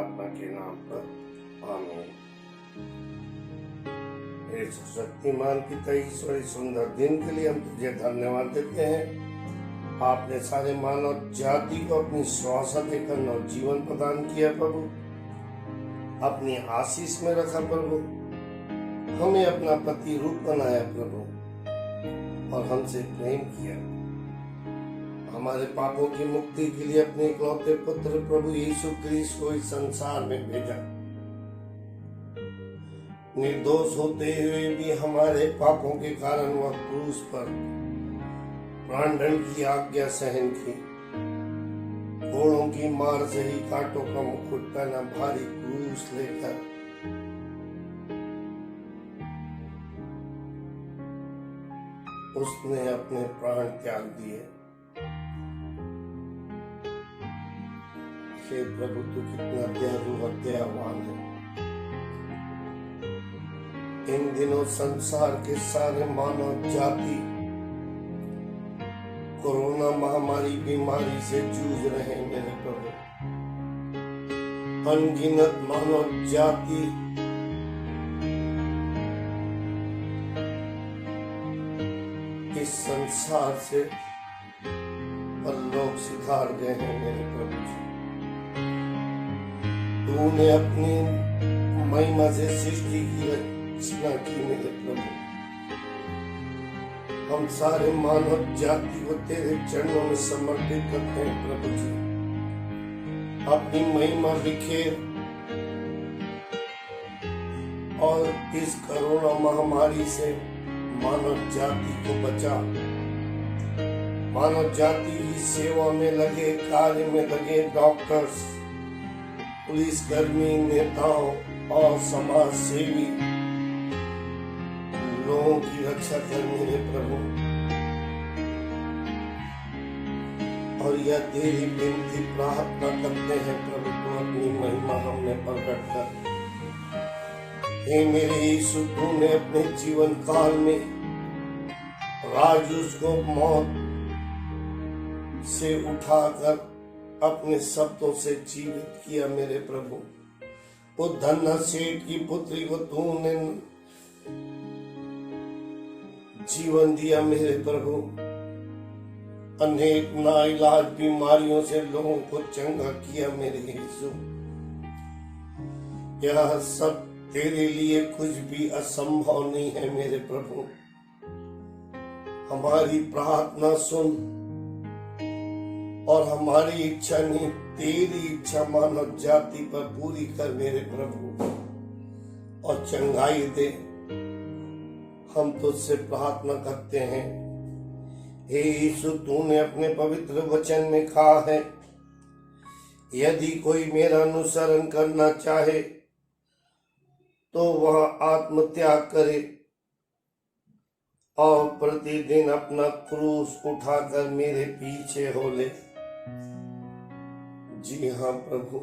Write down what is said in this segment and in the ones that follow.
प्रार्थना के नाम पर आमीन। हे शक्तिमान पिता ईश्वर, इस सुंदर दिन के लिए हम तुझे धन्यवाद देते हैं। आपने सारे मानव जाति को अपनी श्वास देकर नव जीवन प्रदान किया प्रभु, अपनी आशीष में रखा प्रभु, हमें अपना प्रतिरूप बनाया प्रभु और हमसे प्रेम किया। हमारे पापों की मुक्ति के लिए अपने इकलौते पुत्र प्रभु यीशु क्रिस्ट को इस संसार में भेजा। निर्दोष होते हुए भी हमारे पापों के कारण वह क्रूस पर प्राणदंड की आज्ञा सहन की। घोड़ों की मार से ही कांटों का मुकुट पहना भारी क्रूस लेकर उसने अपने प्राण त्याग दिए। हे प्रभु, तू कितना दयालु और दयावान है। इन दिनों संसार के सारे मानव जाति कोरोना महामारी बीमारी से जूझ रहे हैं मेरे प्रभु। अनगिनत मानव जाति इस संसार से परलोक सिधार गए हैं मेरे प्रभु जी। तूने अपनी महिमा से सृष्टि की रचना की मेरे प्रभु। हम सारे मानव जाति को तेरे चरणों में समर्पित करते हैं प्रभु जी। अपनी महिमा बिखेर और इस कोरोना महामारी से मानव जाति को बचा। मानव जाति की सेवा में लगे, कार्य में लगे डॉक्टर्स, पुलिसकर्मी, नेताओं और समाज सेवी लोगों की रक्षा कर मेरे प्रभु। और यह तेरी विनती प्रार्थना करते हैं प्रभु, तो अपनी महिमा हमने प्रकट कर। हे मेरे यीशु, तूने अपने जीवन काल में राजूस को मौत से उठाकर अपने शब्दों से जीवित किया मेरे प्रभु। वो धन्ना सेठ की पुत्री को तूने जीवन दिया मेरे प्रभु। अनेक नाइलाज बीमारियों से लोगों को चंगा किया मेरे यीशु। यह सब तेरे लिए कुछ भी असंभव नहीं है मेरे प्रभु। हमारी प्रार्थना सुन और हमारी इच्छा नहीं, तेरी इच्छा मानव जाति पर पूरी कर मेरे प्रभु और चंगाई दे। हम तुझसे प्रार्थना करते हैं। हे यीशु, तूने अपने पवित्र वचन में कहा है, यदि कोई मेरा अनुसरण करना चाहे तो वह आत्मत्याग करे और प्रतिदिन अपना क्रूस उठाकर मेरे पीछे हो ले। जी हाँ प्रभु,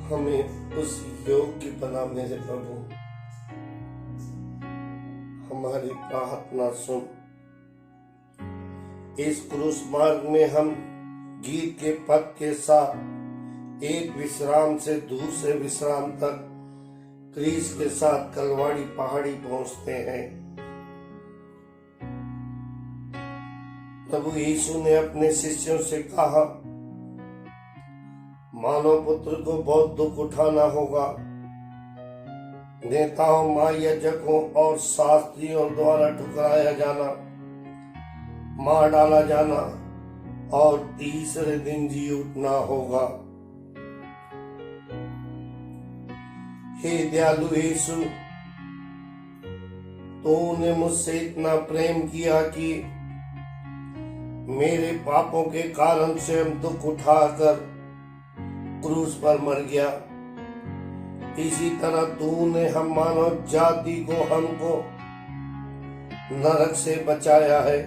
हमें उस योग्य बना मेरे प्रभु। हमारी प्रार्थना सुन। इस क्रूस मार्ग में हम गीत के पद के साथ एक विश्राम से दूसरे विश्राम तक क्रीस के साथ कलवाड़ी पहाड़ी पहुंचते हैं। प्रभु यीशु ने अपने शिष्यों से कहा, मानव पुत्र को बहुत दुख उठाना होगा। नेताओं, महायाजकों और शास्त्रियों द्वारा ठुकराया जाना, मार डाला जाना और तीसरे दिन जी उठना होगा। हे दयालु यीशु, तूने मुझसे इतना प्रेम किया कि मेरे पापों के कारण स्वयं दुख उठाकर क्रूस पर मर गया। इसी तरह तूने हम मानव जाति को, हमको नरक से बचाया है।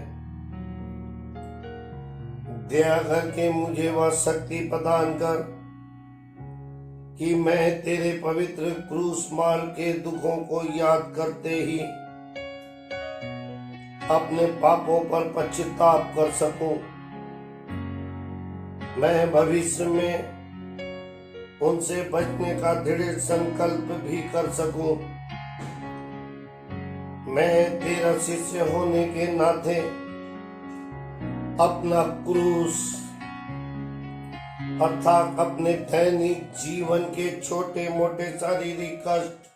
दया करके मुझे वह शक्ति प्रदान कर कि मैं तेरे पवित्र क्रूस मार्ग के दुखों को याद करते ही अपने पापों पर पश्चाताप कर सकूं। मैं भविष्य में उनसे बचने का दृढ़ संकल्प भी कर सकूं। मैं तेरा शिष्य होने के नाते अपना क्रूस अर्थात अपने दैनिक जीवन के छोटे मोटे शारीरिक कष्ट,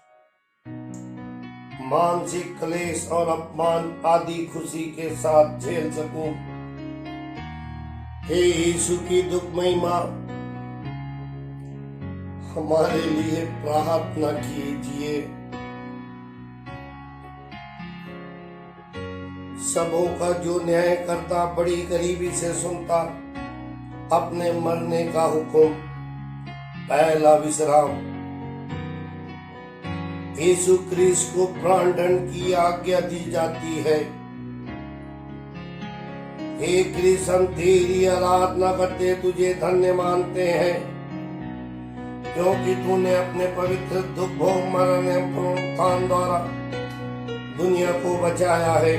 मानसिक क्लेश और अपमान आदि खुशी के साथ झेल सकूं। हे यीशु की दुखमयी मां, हमारे लिए प्रार्थना कीजिए। सबों का जो न्याय करता, बड़ी करीबी से सुनता, अपने मरने का हुक्म, पहला विश्राम। यीशु क्रिस्त को प्राण दंड की आज्ञा दी जाती है। हे क्रिस्त, हम तेरी आराधना करते तुझे धन्य मानते हैं, क्योंकि तूने अपने पवित्र दुख भोग मरण एवं पुनरुत्थान द्वारा दुनिया को बचाया है।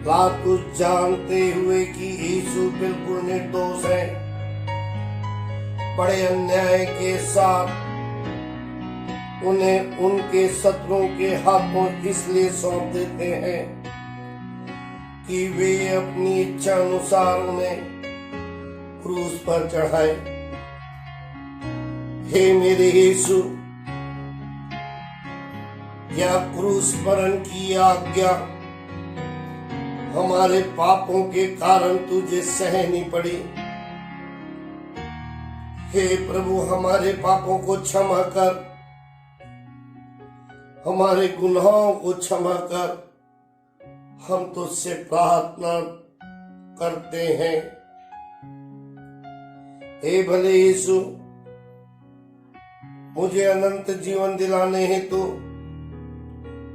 रात को जानते हुए कि यीशु बिल्कुल निर्दोष है, बड़े अन्याय के साथ उन्हें उनके शत्रुओं के हाथों इसलिए सौंप देते हैं कि वे अपनी इच्छा अनुसार उन्हें क्रूस पर चढ़ाएं। हे मेरे यीशु, यह क्रूस मरण की आज्ञा हमारे पापों के कारण तुझे सहनी पड़ी। हे प्रभु, हमारे पापों को क्षमा कर, हमारे गुनाहों को क्षमा कर। हम तुझसे प्रार्थना करते हैं। हे भले यीशु, मुझे अनंत जीवन दिलाने हेतु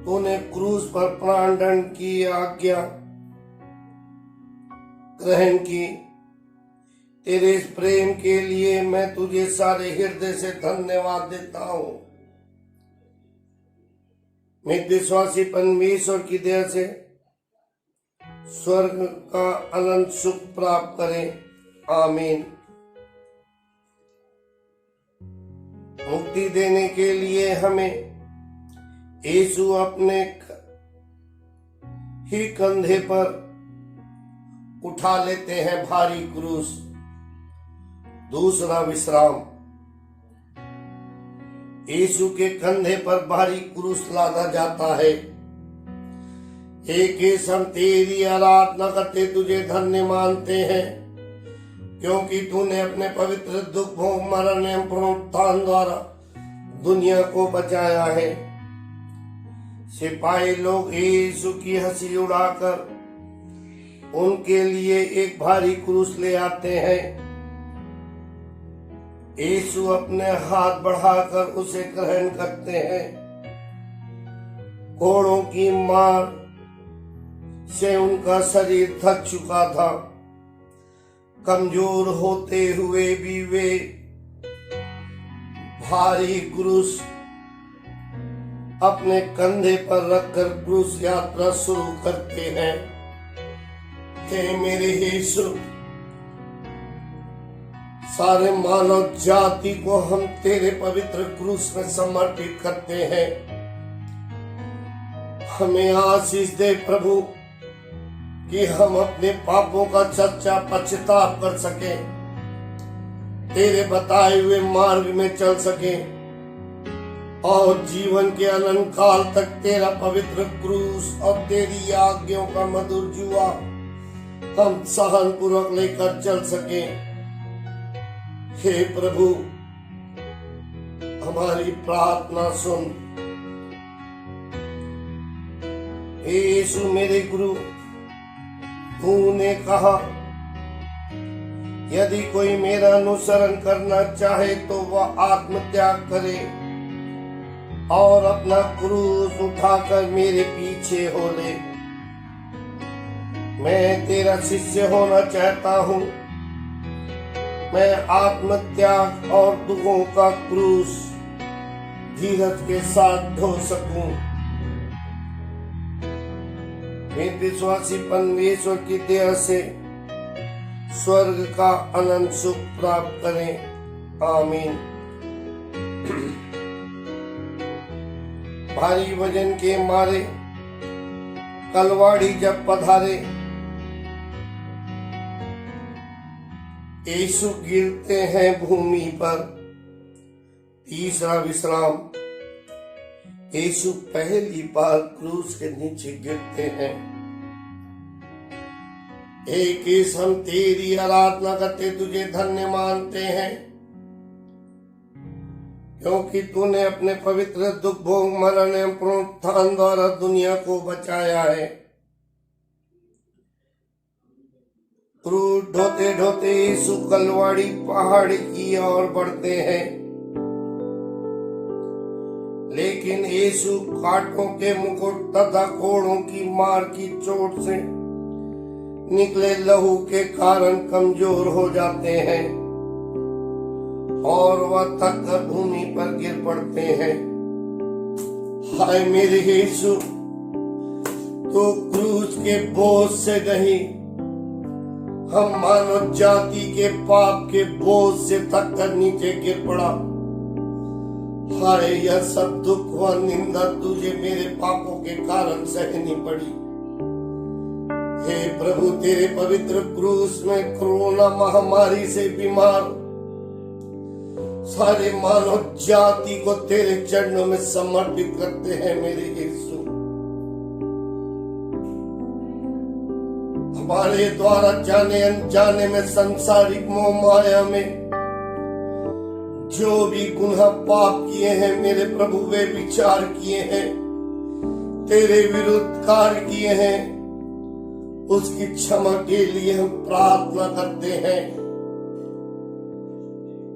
तूने क्रूस पर प्राण दंड की आज्ञा ग्रहण की। तेरे इस प्रेम के लिए मैं तुझे सारे हृदय से धन्यवाद देता हूँ। विश्वासी परमेश्वर की दया से स्वर्ग का अनंत सुख प्राप्त करें। आमीन। मुक्ति देने के लिए हमें यीशु अपने ही कंधे पर उठा लेते हैं भारी क्रूस। दूसरा विश्राम, यीशु के कंधे पर भारी क्रूस लादा जाता है। एक हम तेरी आराधना करते तुझे धन्य मानते हैं, क्योंकि तूने अपने पवित्र दुख भोग मरण एवं पुनरुत्थान द्वारा दुनिया को बचाया है। सिपाही लोग यीशु की हंसी उड़ाकर उनके लिए एक भारी क्रूस ले आते हैं। यीशु अपने हाथ बढ़ाकर उसे ग्रहण करते हैं। कोड़ों की मार से उनका शरीर थक चुका था। कमजोर होते हुए भी वे भारी क्रूस अपने कंधे पर रखकर क्रूस यात्रा शुरू करते हैं। हे मेरे यीशु, सारे मानव जाति को हम तेरे पवित्र क्रूस में समर्पित करते हैं। हमें आशीष दे प्रभु, कि हम अपने पापों का सच्चा पश्चाताप कर सके, तेरे बताए हुए मार्ग में चल सके और जीवन के अनंत काल तक तेरा पवित्र क्रूस और तेरी आज्ञाओं का मधुर जुआ हम सहन पूर्वक लेकर चल सके। हे प्रभु, हमारी प्रार्थना सुन। हे यीशु मेरे गुरु, तूने कहा यदि कोई मेरा अनुसरण करना चाहे तो वह आत्मत्याग करे और अपना क्रूस उठाकर मेरे पीछे हो ले। मैं तेरा शिष्य होना चाहता हूँ। मैं आत्मत्याग और दुखों का क्रूस धीरज के साथ ढो सकूं। वे विश्वासी परमेश्वर की दया से स्वर्ग का अनंत सुख प्राप्त करें। आमीन। भारी वजन के मारे कलवाड़ी जब पधारे, यीशु गिरते हैं भूमि पर। तीसरा विश्राम, यीशु पहली बार क्रूस के नीचे गिरते हैं। एक यीशु, हम तेरी आराधना करते, तुझे धन्य मानते हैं, क्योंकि तूने अपने पवित्र दुख भोग मरण एवं पुनरुत्थान द्वारा दुनिया को बचाया है। क्रूस ढोते ढोते यीशु कलवाड़ी पहाड़ की ओर बढ़ते हैं, लेकिन यीशु कांटों के मुकुट तथा कोड़ों की मार की चोट से निकले लहू के कारण कमजोर हो जाते हैं और वह थक कर भूमि पर गिर पड़ते हैं। हाय मेरे यीशु, तो क्रूस के बोझ से नहीं, हम मानव जाति के पाप के बोझ से थक कर नीचे गिर पड़ा। हाय, यह सब दुख व निंदा तुझे मेरे पापों के कारण सहनी पड़ी। हे प्रभु, तेरे पवित्र क्रूस में कोरोना महामारी से बीमार सारे मानव जाति को तेरे चरणों में समर्पित करते हैं मेरे यीशु। हमारे द्वारा जाने अनजाने में सांसारिक मोह माया में जो भी गुनाह पाप किए हैं मेरे प्रभु, वे विचार किए हैं, तेरे विरुद्ध कार्य किए हैं, उसकी क्षमा के लिए हम प्रार्थना करते हैं।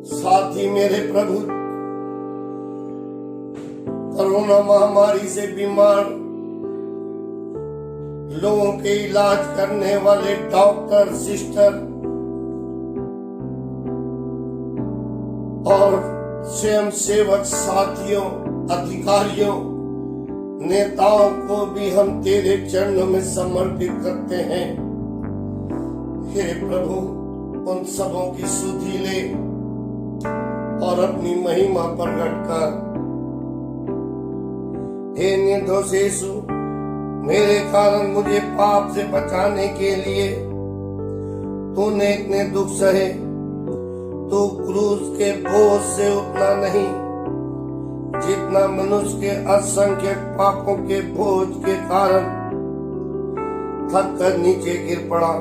साथ ही मेरे प्रभु, कोरोना महामारी से बीमार लोगों के इलाज करने वाले डॉक्टर, सिस्टर और स्वयं सेवक साथियों, अधिकारियों, नेताओं को भी हम तेरे चरणों में समर्पित करते हैं। हे प्रभु, उन सबों की सुधि ले और अपनी महिमा प्रकट कर। हे निर्दोष यीशु, मेरे कारण मुझे पाप से बचाने के लिए तूने इतने दुख सहे। तू क्रूस के बोझ से उतना नहीं जितना मनुष्य के असंख्य पापों के बोझ के कारण थक कर नीचे गिर पड़ा।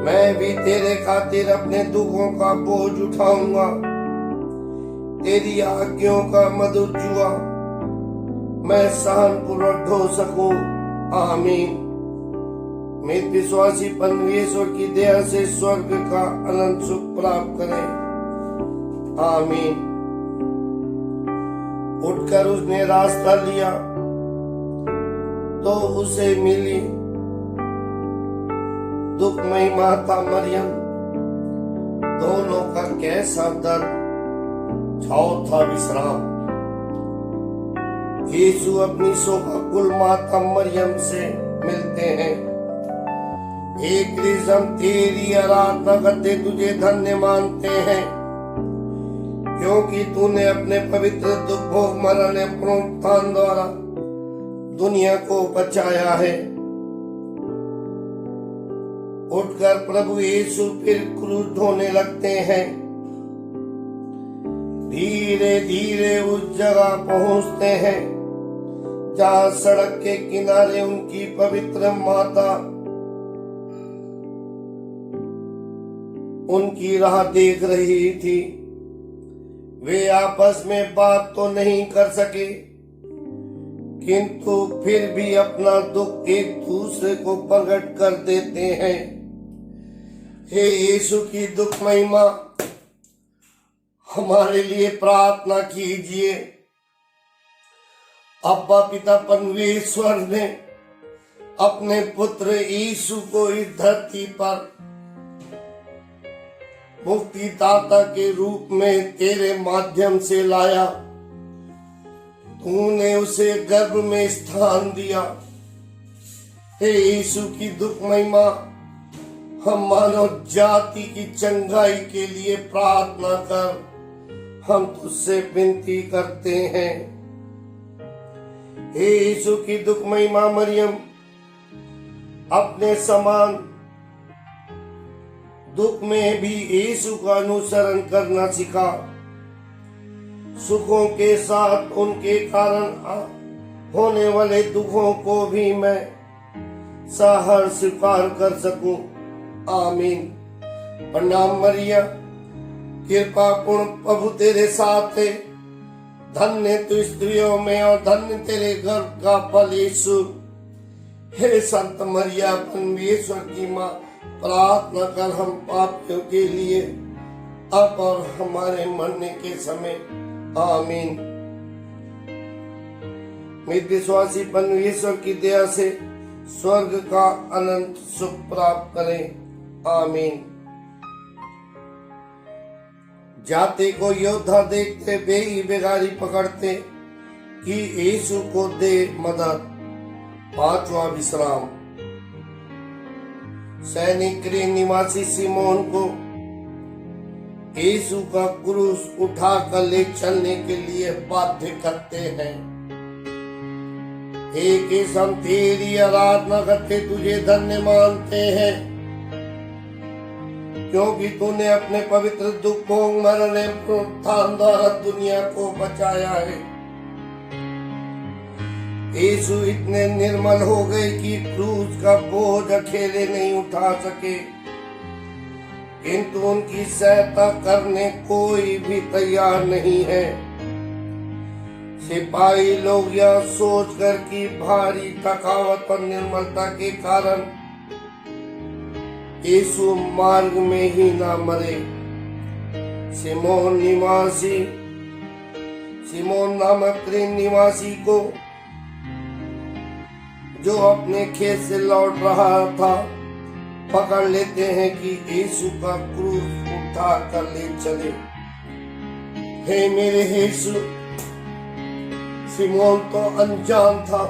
मैं भी तेरे खातिर अपने दुखों का बोझ उठाऊंगा, तेरी आज्ञाओं का मधुर जुआ मैं सहन पूर्वक ढो सकूं। आमीन। मेरे विश्वासी परमेश्वर की दया से स्वर्ग का अनंत सुख प्राप्त करें। आमीन। उठकर उसने रास्ता लिया तो उसे मिली दुखमयी माता मरियम। दोनों का कैसा दर्द। चौथा विश्राम, यीशु अपनी शोकाकुल माता मरियम से मिलते हैं। एक हम तेरी आराधना करते, तुझे धन्य मानते हैं, क्योंकि तूने अपने पवित्र दुख भोग मरण एवं पुनरुत्थान द्वारा दुनिया को बचाया है। उठकर प्रभु यीशु फिर क्रूस ढोने लगते हैं। धीरे धीरे उस जगह पहुंचते हैं जहां सड़क के किनारे उनकी पवित्र माता उनकी राह देख रही थी। वे आपस में बात तो नहीं कर सके, किंतु फिर भी अपना दुख एक दूसरे को प्रकट कर देते हैं। हे यीशु की दुख महिमा, हमारे लिए प्रार्थना कीजिए। अब्बा पिता परमेश्वर ने अपने पुत्र यीशु को इस धरती पर मुक्तिदाता के रूप में तेरे माध्यम से लाया। तूने उसे गर्भ में स्थान दिया। हे यीशु की दुख महिमा, हम मानव जाति की चंगाई के लिए प्रार्थना कर, हम तुझसे विनती करते हैं। हे यीशु की दुखमयी मां मरियम, अपने समान दुख में भी यीशु का अनुसरण करना सिखा। सुखों के साथ उनके कारण होने वाले दुखों को भी मैं सहर्ष स्वीकार कर सकूं। आमीन। प्रणाम मरिया, कृपा पूर्ण प्रभु तेरे साथ है। धन्य तू स्त्रियों में और धन्य तेरे गर्भ का फल यीशु। हे संत मरिया परमेश्वर की मां, प्रार्थना कर हम पापियों के लिए अब और हमारे मरने के समय। आमीन। मेरे विश्वासी परमेश्वर की दया से स्वर्ग का अनंत सुख प्राप्त करें। आमीन। जाते को योद्धा देखते बेई बेगारी पकड़ते कि यीशु को दे मदद। पांचवा विश्राम। सैनिक क्रेन निवासी सिमोन को यीशु का क्रूस उठाकर ले चलने के लिए बाध्य करते हैं। एक हम तेरी आराधना करते तुझे धन्य मानते हैं, क्योंकि तूने अपने पवित्र दुखों मरण एवं पुनरुत्थान द्वारा दुनिया को बचाया है। यीशु इतने निर्मल हो गए कि क्रूस का बोझ अकेले नहीं उठा सके, किंतु उनकी सहायता करने कोई भी तैयार नहीं है। सिपाही लोग यह सोचकर कि भारी थकावट और निर्मलता के कारण यीशु मार्ग में ही ना मरे, सिमोन नामक क्रेन निवासी को, जो अपने खेत से लौट रहा था, पकड़ लेते हैं कि यीशु का क्रूस उठा कर ले चले। हे मेरे यीशु, सिमोन तो अनजान था,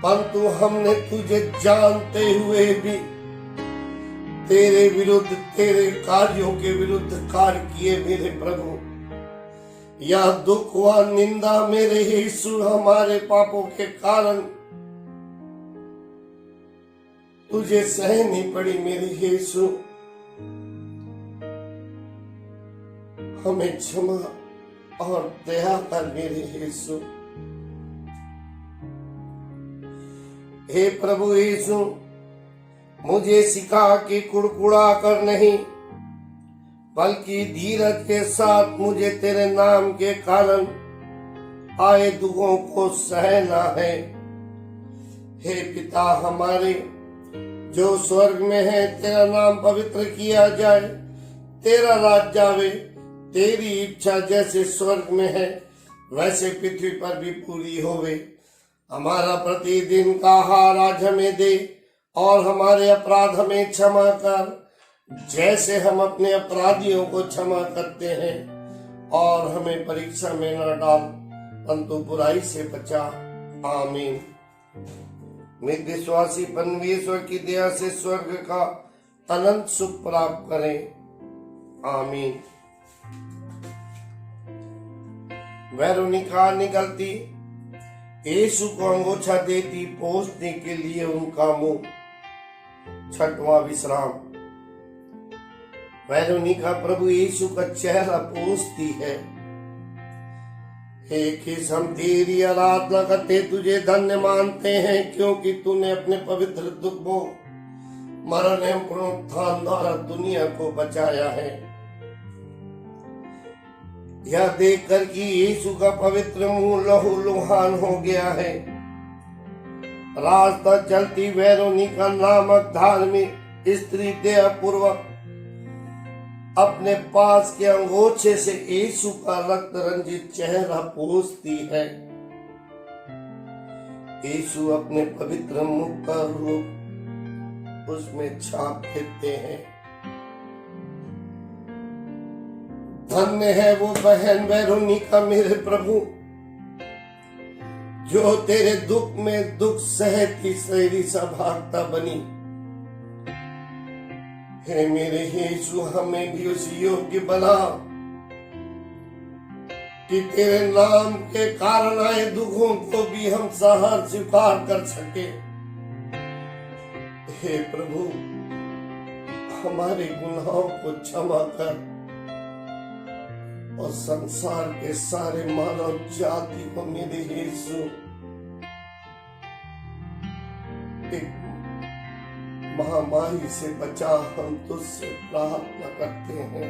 परंतु हमने तुझे जानते हुए भी तेरे विरुद्ध, तेरे कार्यों के विरुद्ध कार्य किए मेरे प्रभु। यह दुख व निंदा मेरे यीशु हमारे पापों के कारण तुझे सहनी पड़ी मेरे यीशु। हमें क्षमा और दया कर मेरे यीशु। हे प्रभु यीशु, मुझे सिखा कि कुड़कुड़ा कर नहीं, बल्कि धीरज के साथ मुझे तेरे नाम के कारण आए दुखों को सहना है। हे पिता हमारे जो स्वर्ग में है, तेरा नाम पवित्र किया जाए, तेरा राज्य आवे, तेरी इच्छा जैसे स्वर्ग में है वैसे पृथ्वी पर भी पूरी होवे। हमारा प्रतिदिन का आहार आज हमें दे, और हमारे अपराध हमें क्षमा कर, जैसे हम अपने अपराधियों को क्षमा करते हैं, और हमें परीक्षा में न डाल, परंतु बुराई से बचा। आमीन। मेरे विश्वासी परमेश्वर की दया से स्वर्ग का अनंत सुख प्राप्त करें। आमीन। वेरोनिका निकलती, यीशु को अंगोछा देती, पोंछने के लिए उनका मुंह। छठवां विश्राम। वेरोनिका प्रभु यीशु का चेहरा पोंछती है। हे खिस, हम तेरी आराधना करते तुझे धन्य मानते हैं, क्योंकि तूने अपने पवित्र दुखों मरण एवं पुनरुत्थान द्वारा दुनिया को बचाया है। यह देखकर कि यीशु का पवित्र मुंह लहू लुहान हो गया है, रास्ता चलती वेरोनिका नामक धार्मिक स्त्री दयापूर्वक अपने पास के अंगोछे से यीशु का रक्त रंजित चेहरा पोंछती है। यीशु अपने पवित्र मुख का रूप उसमें छाप देते हैं। धन्य है वो बहन वेरोनिका मेरे प्रभु, जो तेरे दुख में दुख सहती सहेली सभागता बनी। हे मेरे यीशु, हमें भी उस योग्य बना कि तेरे नाम के कारण आए दुखों को भी हम सहर स्वीकार कर सके। हे प्रभु, हमारे गुनाहों को क्षमा कर और संसार के सारे मानव जाति को मेरे यीशु एक महामारी से बचा, हम तुझसे प्रार्थना करते हैं।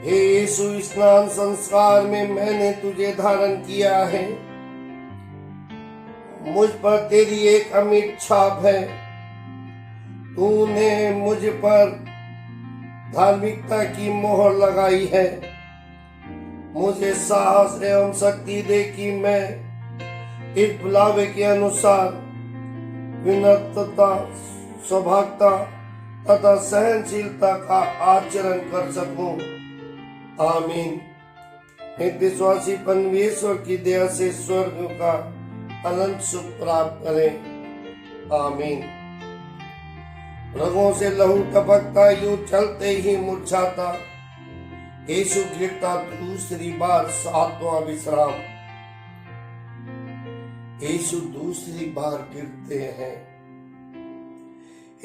हे यीशु, स्नान संस्कार में मैंने तुझे धारण किया है। मुझ पर तेरी एक अमिट छाप है। तूने मुझ पर धार्मिकता की मोहर लगाई है। मुझे साहस एवं शक्ति दे कि मैं इस बुलावे के अनुसार विनम्रता, सौभाग्यता तथा सहनशीलता का आचरण कर सकूं। आमीन। एक विश्वासी परमेश्वर की दया से स्वर्ग का अनंत सुख प्राप्त करें। आमीन। रगों से लहू टपकता, यूं चलते ही मुरझाता, यीशु गिरता दूसरी बार सातवां विश्राम। यीशु दूसरी बार गिरते हैं।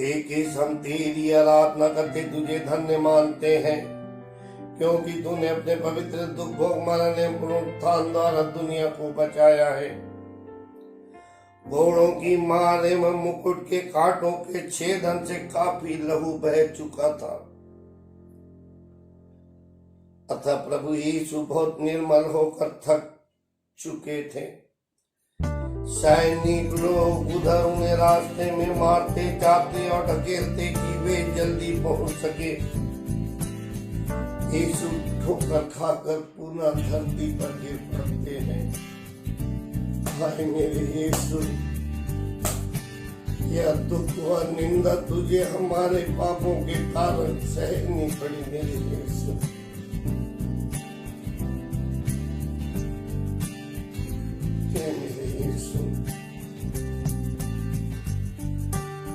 एक हम तेरी आराधना करते तुझे धन्य मानते हैं, क्योंकि तूने अपने पवित्र दुख भोग मरण एवं पुनरुत्थान द्वारा दुनिया को बचाया है। घोड़ों की मार एवं मुकुट के कांटों के छेदन से काफी लहू बह चुका था, अतः प्रभु यीशु बहुत निर्मल होकर थक चुके थे। सैनिक लोग उधर उन्हें रास्ते में मारते जाते और ढकेलते कि वे जल्दी पहुंच सके। यीशु ठोकर खाकर पुनः धरती पर गिर पड़ते हैं। हाय मेरे यीशु, यह दुख व निंदा तुझे हमारे पापों के कारण सहनी पड़ी मेरे यीशु। मेरे यीशु,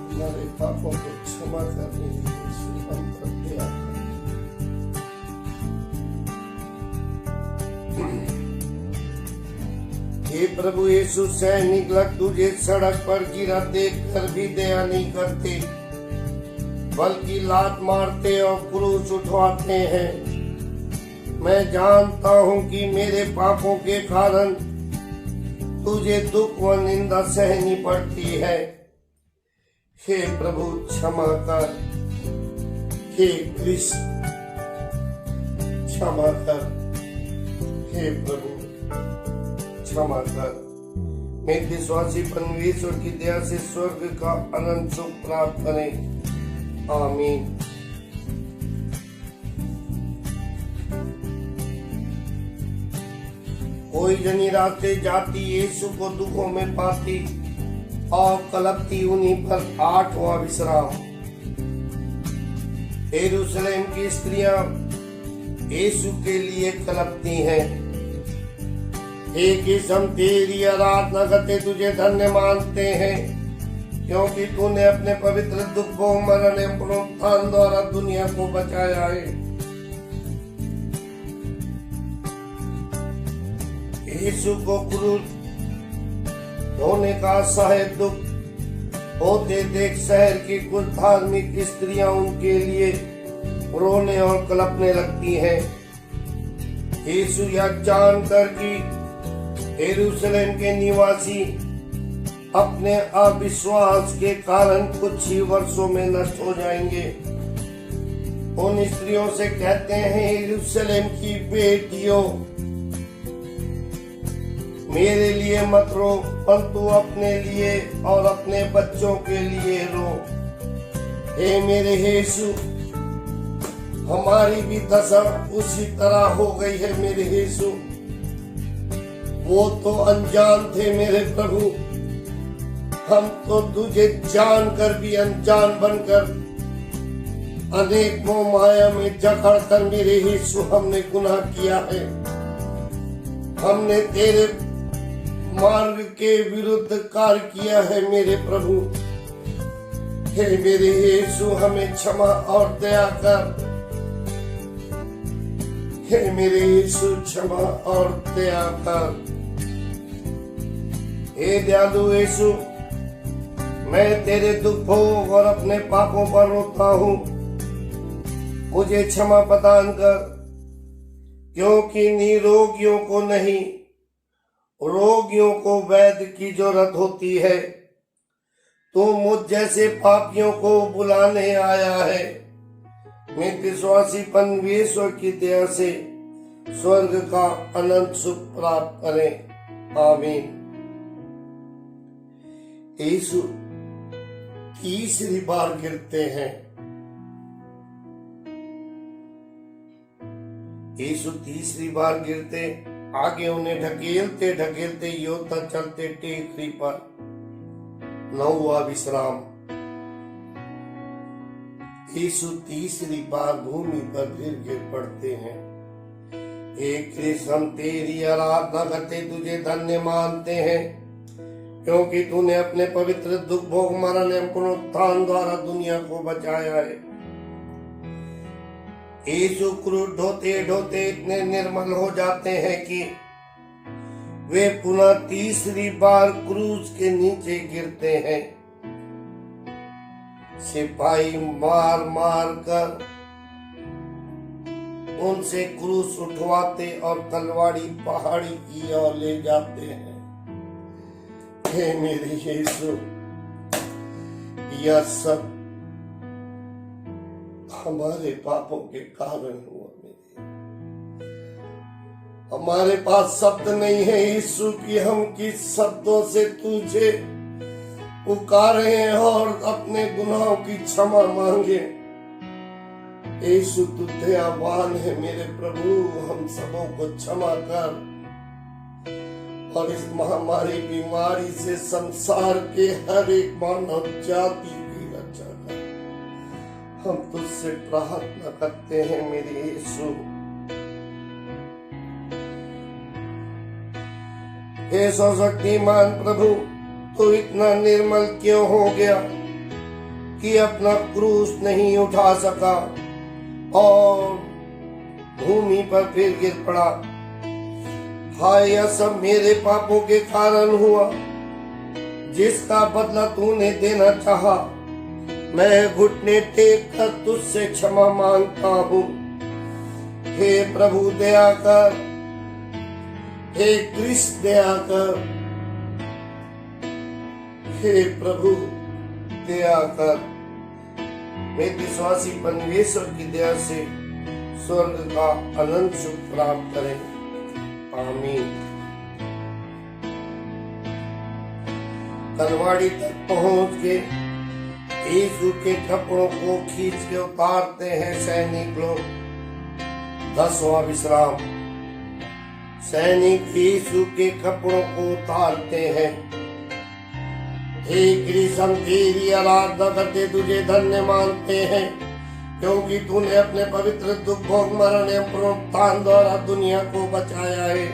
हमारे पापों को क्षमा कर मेरे यीशु, हम पर दया कर। हे प्रभु यीशु, सैनिक लोग तुझे सड़क पर गिरा देख कर भी दया नहीं करते, बल्कि लात मारते और क्रूस उठवाते हैं। मैं जानता हूँ कि मेरे पापों के कारण तुझे दुख व निंदा सहनी पड़ती है। हे प्रभु क्षमा कर। हे कृष्ण क्षमा कर। हे प्रभु क्षमा कर। मैं विश्वासी परमेश्वर की दया से स्वर्ग का अनंत सुख प्राप्त करें। आमीन। कोई जनी रास्ते जाती, यीशु को दुखों में पाती और कलपती उन्हीं पर आठवां विश्राम। यरूशलेम की स्त्रियां यीशु के लिए कलपती हैं। हे किस हम तेरी आराधना करते तुझे धन्य मानते हैं, क्योंकि तूने अपने पवित्र दुख को मरण एवं पुनरुत्थान द्वारा दुनिया को बचाया है। यीशु को क्रूस होने का असह्य दुख होते देख शहर की कुछ धार्मिक स्त्रियां उनके लिए रोने और कलपने लगती हैं। यीशु यह जानकर कि यरूशलेम के निवासी अपने अविश्वास के कारण कुछ ही वर्षों में नष्ट हो जाएंगे, उन स्त्रियों से कहते हैं, यरूशलेम की बेटियों, मेरे लिए मत रो, परंतु अपने लिए और अपने बच्चों के लिए रो। हे मेरे यीशु, हमारी भी दशा उसी तरह हो गई है मेरे यीशु। वो तो अनजान थे मेरे प्रभु, हम तो तुझे जानकर भी अनजान बनकर अनेक मोह माया में जकड़ कर मेरे यीशु हमने गुनाह किया है। हमने तेरे मार्ग के विरुद्ध कार्य किया है मेरे प्रभु। हे मेरे यीशु हमें क्षमा और दया कर। हे मेरे यीशु क्षमा और दया कर। हे दयालु यीशु, मैं तेरे दुखों और अपने पापों पर रोता हूँ, मुझे क्षमा प्रदान कर, क्योंकि निरोगियों को नहीं रोगियों को वैद्य की जरूरत होती है। तू मुझ जैसे पापियों को बुलाने आया है। मैं विश्वासी परमेश्वर की दया से स्वर्ग का अनंत सुख प्राप्त करें। आमीन। यीशु तीसरी बार गिरते हैं। यीशु तीसरी बार गिरते, आगे उन्हें ढकेलते ढकेलते योद्धा चलते टेकरी पर। 9वां विश्राम। यीशु तीसरी बार भूमि पर फिर गिर पड़ते हैं। हे कृष्ण, हम तेरी आराधना करते तुझे धन्य मानते हैं, क्योंकि तूने अपने पवित्र दुख भोग मरण एवं पुनरुत्थान द्वारा दुनिया को बचाया है। यीशु क्रूस ढोते ढोते इतने निर्मल हो जाते हैं कि वे पुनः तीसरी बार क्रूस के नीचे गिरते हैं। सिपाही मार मार कर उनसे क्रूस उठवाते और तलवारी पहाड़ी की ओर ले जाते हैं। हे मेरे यीशु, यह सब हमारे पापों के कारण हुआ। हमारे पास शब्द नहीं है यीशु कि हम किस शब्दों से तुझे पुकारे और अपने गुनाहों की क्षमा मांगे। यीशु तू दयावान है मेरे प्रभु, हम सबों को क्षमा कर और इस महामारी बीमारी से संसार के हर एक मानव जाति की रक्षा कर। हम तुझसे प्रार्थना करते हैं मेरे यीशु। हे सर्वशक्तिमान प्रभु, तू इतना निर्मल क्यों हो गया कि अपना क्रूस नहीं उठा सका और भूमि पर फिर गिर पड़ा। हाय, यह सब मेरे पापों के कारण हुआ, जिसका बदला तूने देना चाहा। मैं घुटने टेक कर तुझसे क्षमा मांगता हूँ। हे प्रभु दया कर, हे कृष्ण दया कर, हे प्रभु दया कर। मैं विश्वासी परमेश्वर की दया से स्वर्ग का अनंत सुख प्राप्त करें। आमीन। तलवाड़ी तक पहुंच के यीशु के कपड़ों को खींच के उतारते हैं सैनिक लोग। 10वां विश्राम। सैनिक यीशु के कपड़ों को उतारते हैं। हे कृष्ण, तेरी आराधना करते तुझे धन्य मानते हैं, क्योंकि तूने अपने पवित्र दुख भोग मरण एवं पुनरुत्थान द्वारा दुनिया को बचाया है।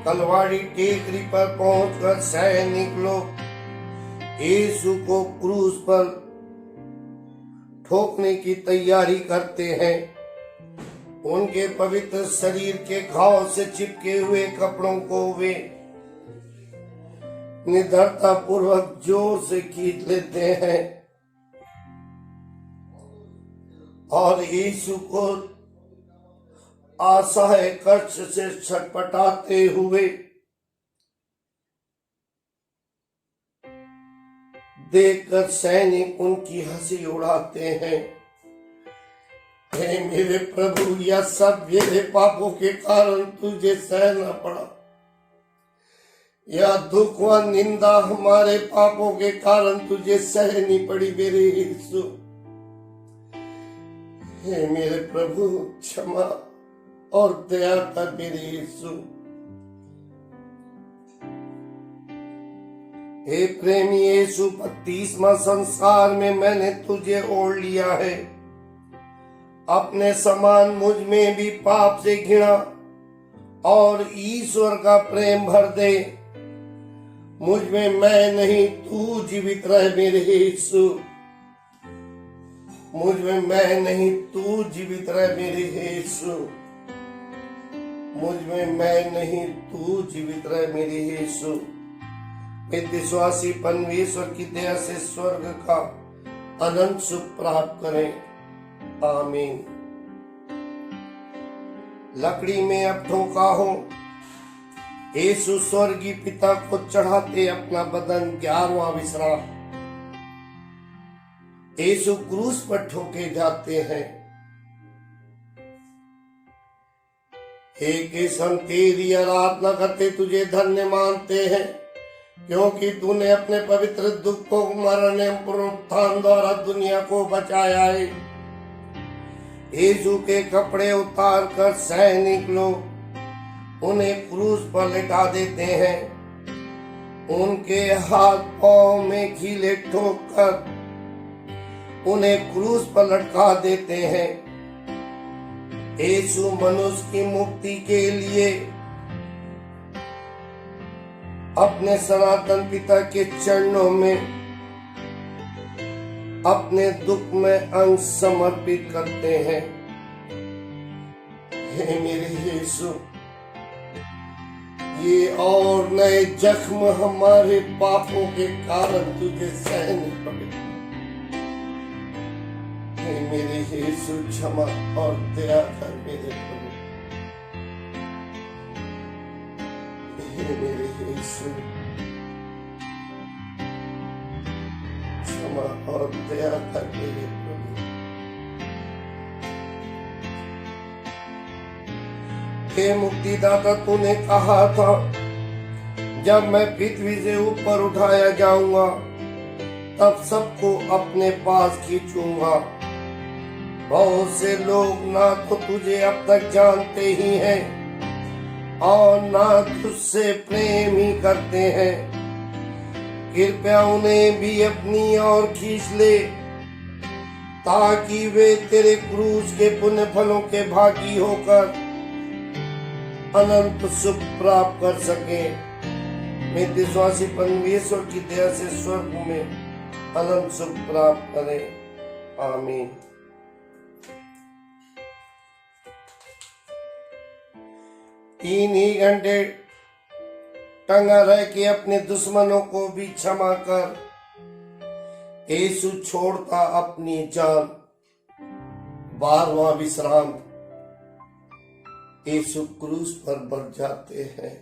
तलवारी टेकरी पर पहुंचकर सैनिक लोग यीशु को क्रूस पर ठोकने की तैयारी करते हैं। उनके पवित्र शरीर के घाव से चिपके हुए कपड़ों को वे निर्दयता पूर्वक जोर से खींच लेते हैं और यीशु को असहाय कष्ट से छटपटाते हुए देखकर सैनिक उनकी हंसी उड़ाते हैं। हे मेरे प्रभु, यह सब मेरे पापों के कारण तुझे सहना पड़ा। यह दुख व निंदा हमारे पापों के कारण तुझे सहनी पड़ी मेरे यीशु। हे मेरे प्रभु, क्षमा और दया कर मेरे यीशु। हे प्रेमी यीशु, 32वां संसार में मैंने तुझे ओढ़ लिया है। अपने समान मुझ में भी पाप से घृणा और ईश्वर का प्रेम भर दे। मुझ में मैं नहीं तू जीवित रह मेरे यीशु। मुझ में मैं नहीं तू जीवित रह मेरे यीशु। मुझ में मैं नहीं तू जीवित रह मेरे यीशु। विश्वासी परमेश्वर की दया से स्वर्ग का अनंत सुख प्राप्त करें। आमीन। लकड़ी में अब ठोका हो, यीशु स्वर्गीय पिता को चढ़ाते अपना बदन 11वां विश्राम। यीशु क्रूस पर ठोके जाते हैं। हे कृष्ण, हम तेरी आराधना करते तुझे धन्य मानते हैं, क्योंकि तूने अपने पवित्र दुख को मरण एवं पुनरुत्थान द्वारा दुनिया को बचाया है। यीशु के कपड़े उतार कर सैनिक लोग उन्हें क्रूस पर लिटा देते हैं। उनके हाथ पांव में कीले ठोककर उन्हें क्रूस पर लटका देते हैं। यीशु मनुष्य की मुक्ति के लिए अपने सनातन पिता के चरणों में अपने दुख में अंग समर्पित करते हैं। हे मेरे यीशु, ये और नए जख्म हमारे पापों के कारण तुझे सहने पड़े। हे मेरे यीशु, क्षमा और दया कर मेरे प्रभु। हे मेरे यीशु, क्षमा और दया कर मेरे प्रभु। हे मुक्तिदाता, तूने कहा था जब मैं पृथ्वी से ऊपर उठाया जाऊंगा तब सबको अपने पास खींचूंगा। बहुत से लोग ना तो तुझे अब तक जानते ही हैं और ना तुझसे प्रेम ही करते हैं। कृपया उन्हें भी अपनी ओर खींच ले, ताकि वे तेरे क्रूस के पुण्य फलों के भागी होकर अनंत सुख प्राप्त कर सके। मैं विश्वासी परमेश्वर की दया से स्वर्ग में अनंत सुख प्राप्त करे। आमीन। तीन ही घंटे टंगा रह के अपने दुश्मनों को भी क्षमा कर यीशु छोड़ता अपनी जान। 12वां विश्राम। यीशु क्रूस पर बढ़ जाते हैं।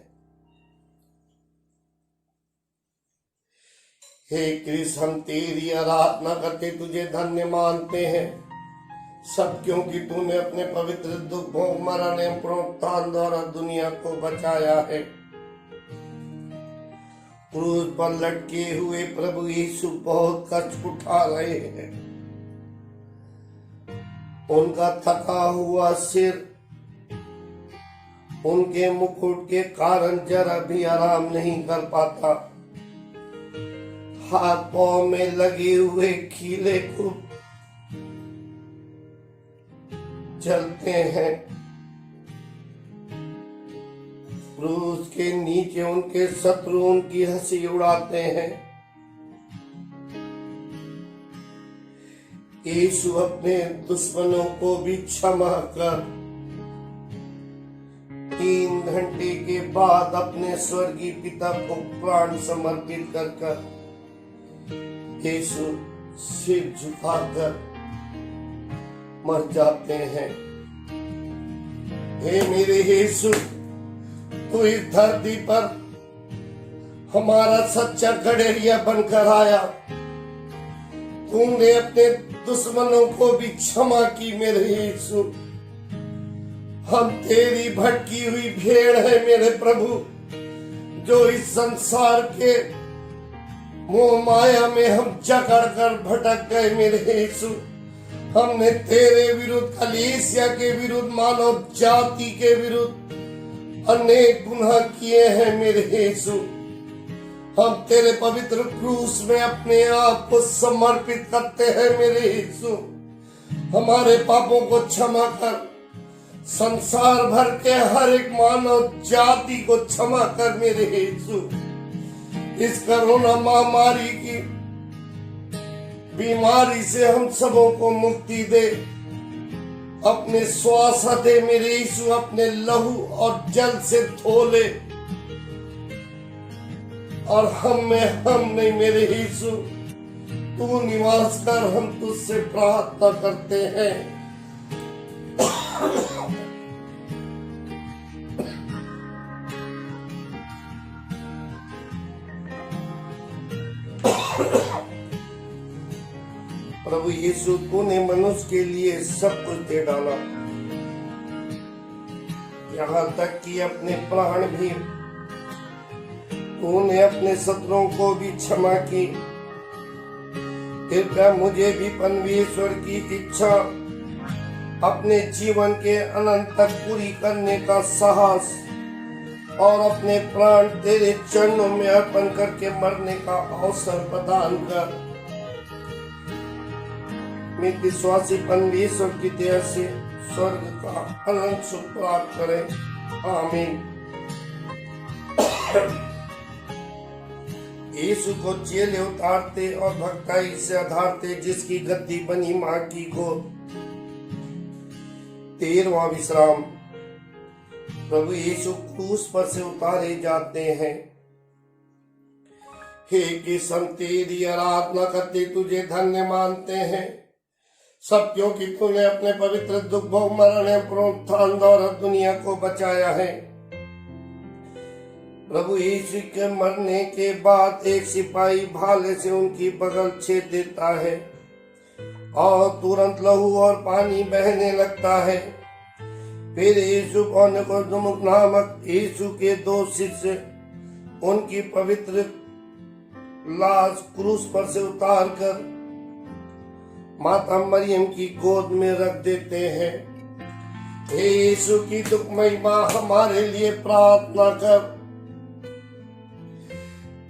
हे कृष्ण, हम तेरी आराधना करते तुझे धन्य मानते हैं, सब क्योंकि तूने अपने पवित्र दुख भोग मरण एवं पुनरुत्थान द्वारा दुनिया को बचाया है। क्रूस पर लटके हुए प्रभु यीशु बहुत कष्ट उठा रहे हैं। उनका थका हुआ सिर उनके मुकुट के कारण जरा भी आराम नहीं कर पाता। हाथ पांव में लगे हुए कीले खूब चलते हैं। क्रूस के नीचे उनके शत्रु उनकी हंसी उड़ाते हैं। यीशु अपने दुश्मनों को भी क्षमा कर 3 घंटे के बाद अपने स्वर्गीय पिता को प्राण समर्पित कर यीशु सिर झुकाकर मर जाते हैं। हे मेरे यीशु, तू इस धरती पर हमारा सच्चा गडेरिया बनकर आया। तूने अपने दुश्मनों को भी क्षमा की मेरे यीशु। हम तेरी भटकी हुई भेड़ है मेरे प्रभु, जो इस संसार के मोह माया में हम जकड़ कर भटक गए मेरे यीशु। हमने तेरे विरुद्ध, कलीसिया के विरुद्ध, मानव जाति के विरुद्ध अनेक गुनाह किए हैं मेरे यीशु। हम तेरे पवित्र क्रूस में अपने आप को समर्पित करते हैं मेरे यीशु। हमारे पापों को क्षमा कर, संसार भर के हर एक मानव जाति को क्षमा कर मेरे यीशु। इस कोरोना महामारी की बीमारी से हम सबों को मुक्ति दे। अपने श्वास दे मेरे यीशु, अपने लहू और जल से धो ले। और हम नहीं मेरे यीशु, तू निवास कर, हम तुझसे प्रार्थना करते हैं। प्रभु यीशु, तूने मनुष्य के लिए सब कुछ दे डाला, यहाँ तक कि अपने प्राण भी। तूने अपने शत्रुओं को भी क्षमा की। कृपया मुझे भी परमेश्वर की इच्छा अपने जीवन के अनंत तक पूरी करने का साहस और अपने प्राण तेरे चरणों में अर्पण करके मरने का अवसर प्रदान कर। मैं विश्वासी परमेश्वर की दया से स्वर्ग का अनंत सुख प्राप्त करें। आमीन। यीशु को चेले उतारते और भक्ताई से आधारते, जिसकी गद्दी बनी माँ की गोद। 13वां विश्राम। प्रभु यीशु क्रूस पर से उतारे जाते हैं। हे किस्म तेरी आराधना करते तुझे धन्य मानते हैं, सब क्योंकि तूने अपने पवित्र दुख भोग मरण एवं पुनरुत्थान द्वारा दुनिया को बचाया है। प्रभु यीशु के मरने के बाद एक सिपाही भाले से उनकी बगल छेद देता है और तुरंत लहू और पानी बहने लगता है। फिर यीशु और निकोदेमुस नामक यीशु के 2 शिष्य उनकी पवित्र लाश क्रूस पर से उतारकर माता मरियम की गोद में रख देते हैं। हे यीशु की दुखमयी मां, हमारे लिए प्रार्थना कर।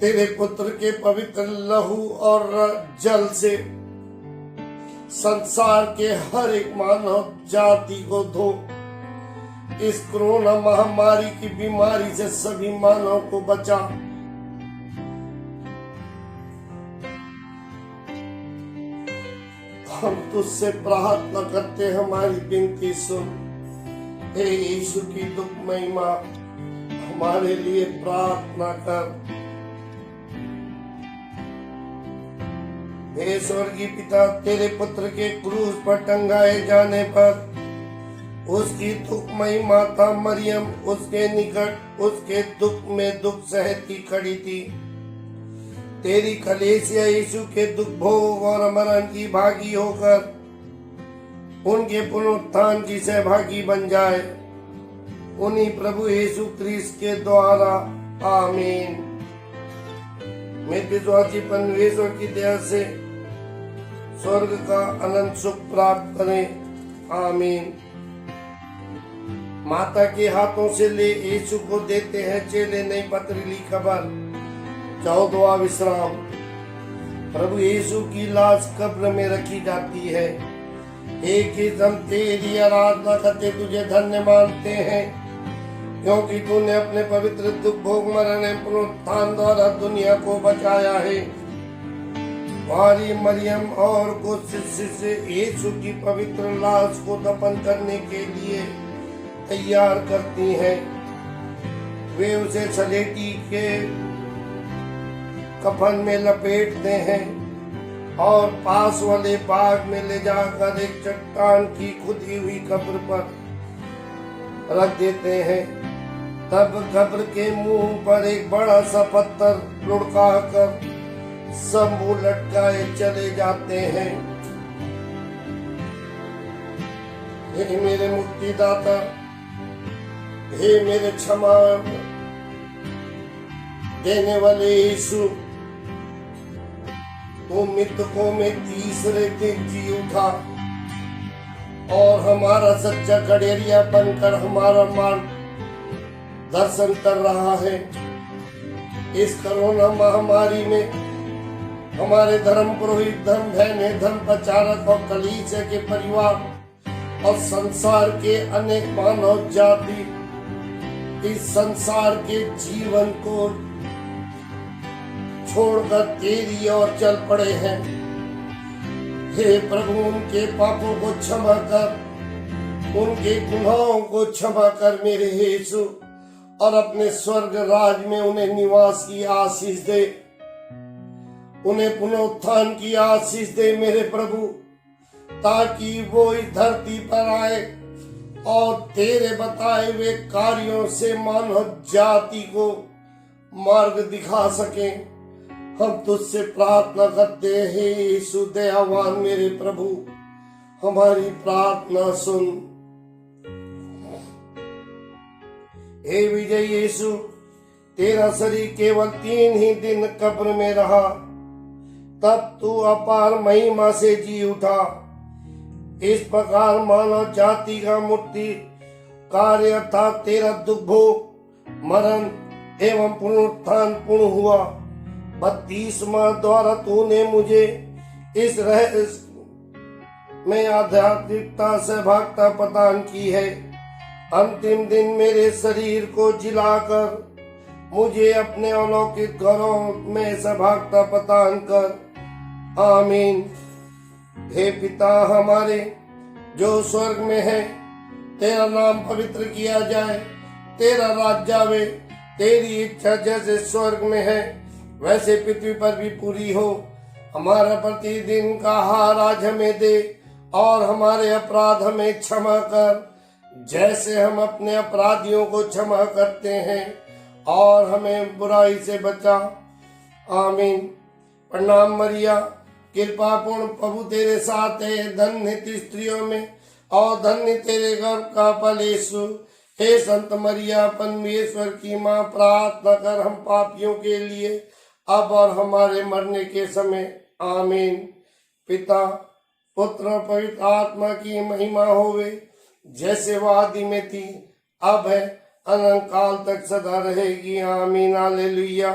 तेरे पुत्र के पवित्र लहू और जल से संसार के हर एक मानव जाति को धो। इस कोरोना महामारी की बीमारी से सभी मानव को बचा। हम तुझसे प्रार्थना करते, हमारी विनती सुन। हे यीशु की दुखमयी मां, हमारे लिए प्रार्थना कर। हे स्वर्गीय पिता, तेरे पुत्र के क्रूस पर टंगाए जाने पर उसकी दुखमयी माता मरियम उसके निकट उसके दुख में दुख सहती खड़ी थी। तेरी कलीसिया यीशु के दुख भोग और मरण की भागी होकर उनके पुनरुत्थान की सहभागी बन जाए। उन्हीं प्रभु यीशु क्रिस्त के द्वारा। आमीन। मैं विश्वासी परमेश्वर की दया से स्वर्ग का अनंत सुख प्राप्त करें। आमीन। माता के हाथों से ले यीशु को देते हैं चेले नई पथरीली खबर। 14वां विश्राम। प्रभु यीशु की लाश कब्र में रखी जाती है। एक ही दम तेरी आराधना करते तुझे धन्य मानते हैं, क्योंकि तूने अपने पवित्र दुख भोग मरण एवं पुनरुत्थान द्वारा दुनिया को बचाया है। मारी मरियम और कुछ शिष्य यीशु की पवित्र लाश को दफन करने के लिए तैयार करती हैं। वे उसे सलेटी के कफन में लपेटते हैं और पास वाले बाग में ले जाकर एक चट्टान की खुदी हुई कब्र पर रख देते हैं। तब कब्र के मुंह पर एक बड़ा सा पत्थर लुढ़का कर सब मुंह लटकाए चले जाते हैं। हे मेरे मुक्तिदाता, हे मेरे क्षमा देने वाले यीशु, तू मृतकों में तीसरे दिन जी उठा और हमारा सच्चा खड़ेरिया बनकर हमारा मार्ग दर्शन कर रहा है। इस कोरोना महामारी में हमारे धर्म पुरोहित, धर्म बहने, धर्म प्रचारक और कलीसिया के परिवार और संसार के अनेक मानव जाति इस संसार के जीवन को छोड़कर तेरी ओर चल पड़े हैं। हे प्रभु, उनके पापों को क्षमा कर, उनके गुनाहों को क्षमा कर मेरे यीशु, और अपने स्वर्ग राज में उन्हें निवास की आशीष दे, उन्हें पुनरुत्थान की आशीष दे मेरे प्रभु, ताकि वो इस धरती पर आए और तेरे बताए हुए कार्यों से मानव जाति को मार्ग दिखा सके। हम तुझसे प्रार्थना करते हैं यीशु दयावान मेरे प्रभु, हमारी प्रार्थना सुन। हे विजय यीशु, तेरा शरीर केवल 3 ही दिन कब्र में रहा, तब तू अपार महिमा से जी उठा। इस प्रकार मानव जाति का मुक्ति कार्य अर्थात तेरा दुख भोग, मरण एवं पुनरुत्थान पूर्ण हुआ। बपतिस्मा द्वारा तूने मुझे इस रहस्य में आध्यात्मिकता सहभागिता प्रदान की है। अंतिम दिन मेरे शरीर को जिलाकर मुझे अपने अलौकिक घरों में सहभागिता प्रदान कर। आमीन। हे पिता हमारे जो स्वर्ग में है, तेरा नाम पवित्र किया जाए, तेरा राज्य आवे, तेरी इच्छा जैसे स्वर्ग में है वैसे पृथ्वी पर भी पूरी हो। हमारा प्रतिदिन का आहार आज हमें दे, और हमारे अपराध हमें क्षमा कर जैसे हम अपने अपराधियों को क्षमा करते हैं, और हमें बुराई से बचा। आमीन। प्रणाम मरिया, कृपा पूर्ण प्रभु तेरे साथ है, धन्य तू स्त्रियों में और धन्य तेरे गर्भ का फल यीशु। हे संत मरिया परमेश्वर की माँ, प्रार्थना कर हम पापियों के लिए अब और हमारे मरने के समय। आमीन। पिता पुत्र और पवित्र आत्मा की महिमा होवे, जैसे वह आदि में थी, अब है, अनंत काल तक सदा रहेगी। आमीन। हालेलुया।